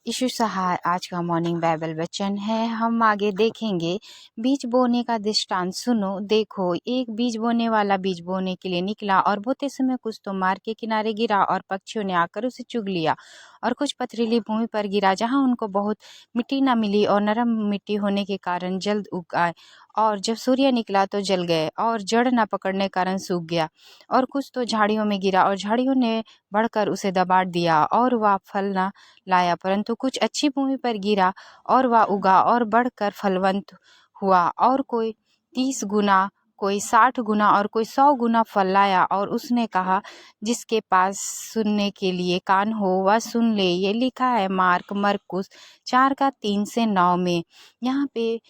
यीशु सहाय आज का morning Bible वचन है। हम आगे देखेंगे। बीज बोने का दृष्टांत सुनो। देखो, एक बीज बोने वाला बीज बोने के लिए निकला और बोते समय कुछ तो मार्ग के किनारे गिरा और पक्षियों ने आकर उसे चुग लिया, और कुछ पथरीली भूमि पर गिरा जहाँ उनको बहुत मिट्टी न मिली और नरम मिट्टी होने के कारण जल्द उग आए, और जब सूर्य निकला तो जल गए और जड़ न पकड़ने के कारण सूख गया। और कुछ तो झाड़ियों में गिरा और झाड़ियों ने बढ़कर उसे दबा दिया और वह फल न लाया। परंतु कुछ अच्छी भूमि पर गिरा और वह उगा और बढ़कर फलवंत हुआ, और कोई 30 गुना, कोई 60 गुना और कोई 100 गुना फल लाया। और उसने कहा, जिसके पास सुनने के लिए कान हो वह सुन ले। ये लिखा है मरकुस 4 का 3 से 9 में। यहाँ पे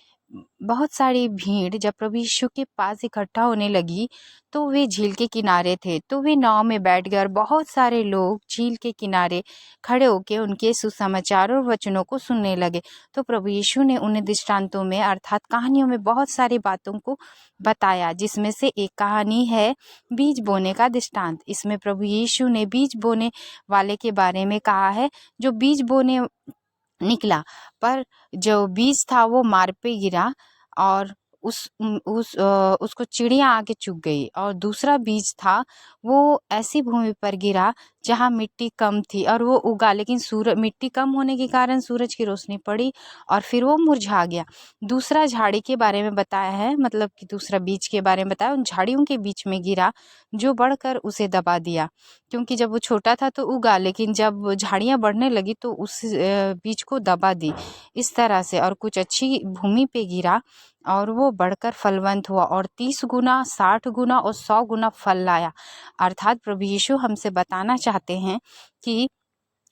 बहुत सारी भीड़ जब प्रभु यीशु के पास इकट्ठा होने लगी तो वे झील के किनारे थे, तो वे नाव में बैठ गए और बहुत सारे लोग झील के किनारे खड़े होकर उनके सुसमाचार और वचनों को सुनने लगे। तो प्रभु यीशु ने उन्हें दृष्टांतों में अर्थात कहानियों में बहुत सारी बातों को बताया, जिसमें से एक कहानी है बीज बोने का दृष्टांत। इसमें प्रभु यीशु ने बीज बोने वाले के बारे में कहा है, जो बीज बोने निकला, पर जो बीज था वो मार्ग पे गिरा और उसको चिड़िया आके चुग गई। और दूसरा बीज था वो ऐसी भूमि पर गिरा जहाँ मिट्टी कम थी और वो उगा, लेकिन मिट्टी कम होने के कारण सूरज की रोशनी पड़ी और फिर वो मुरझा गया। दूसरा झाड़ी के बारे में बताया है, मतलब कि दूसरा बीज के बारे में बताया, उन झाड़ियों के बीच में गिरा जो बढ़कर उसे दबा दिया, क्योंकि जब वो छोटा था तो उगा, लेकिन जब झाड़ियाँ बढ़ने लगी तो उस बीज को दबा दी इस तरह से। और कुछ अच्छी भूमि पे गिरा और वो बढ़कर फलवंत हुआ और 30 गुना, 60 गुना और 100 गुना फल लाया। अर्थात प्रभु यीशु हमसे बताना चाहते हैं कि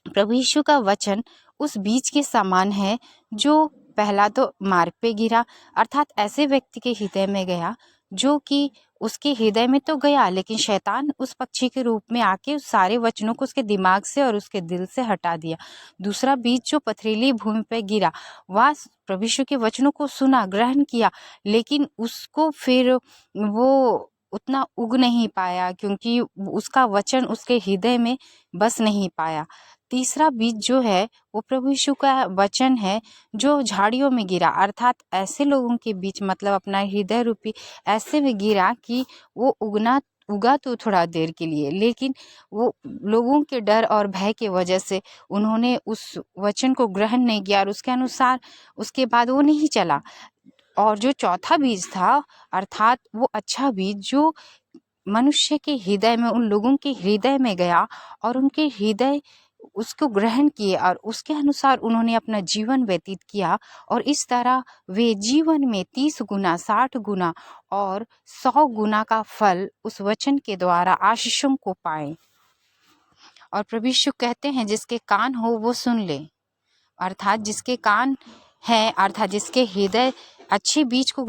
प्रभु यीशु का वचन उस बीज के समान है जो पहला तो मार्ग पे गिरा, अर्थात ऐसे व्यक्ति के हृदय में गया जो कि उसके हृदय में तो गया, लेकिन शैतान उस पक्षी के रूप में आके उस सारे वचनों को उसके दिमाग से और उसके दिल से हटा दिया। दूसरा बीज जो पथरीली भूमि पे गिरा, वह प्रभु यीशु के वचनों को सुना, ग्रहण किया, लेकिन उसको फिर वो उतना उग नहीं पाया, क्योंकि उसका वचन उसके हृदय में बस नहीं पाया। तीसरा बीज जो है वो प्रभु यीशु का वचन है जो झाड़ियों में गिरा, अर्थात ऐसे लोगों के बीच, मतलब अपना हृदय रूपी ऐसे में गिरा कि वो उगा तो थोड़ा देर के लिए, लेकिन वो लोगों के डर और भय के वजह से उन्होंने उस वचन को ग्रहण नहीं किया और उसके अनुसार उसके बाद वो नहीं चला। और जो चौथा बीज था, अर्थात वो अच्छा बीज जो मनुष्य के हृदय में, उन लोगों के हृदय में गया और उनके हृदय उसको ग्रहण किए और उसके अनुसार उन्होंने अपना जीवन व्यतीत किया, और इस तरह वे जीवन में 30 गुना, 60 गुना और 100 गुना का फल उस वचन के द्वारा आशीषों को पाए। और प्रभु यीशु कहते हैं, जिसके कान हो वो सुन ले, अर्थात जिसके कान है, अर्थात जिसके हृदय अच्छे बीज को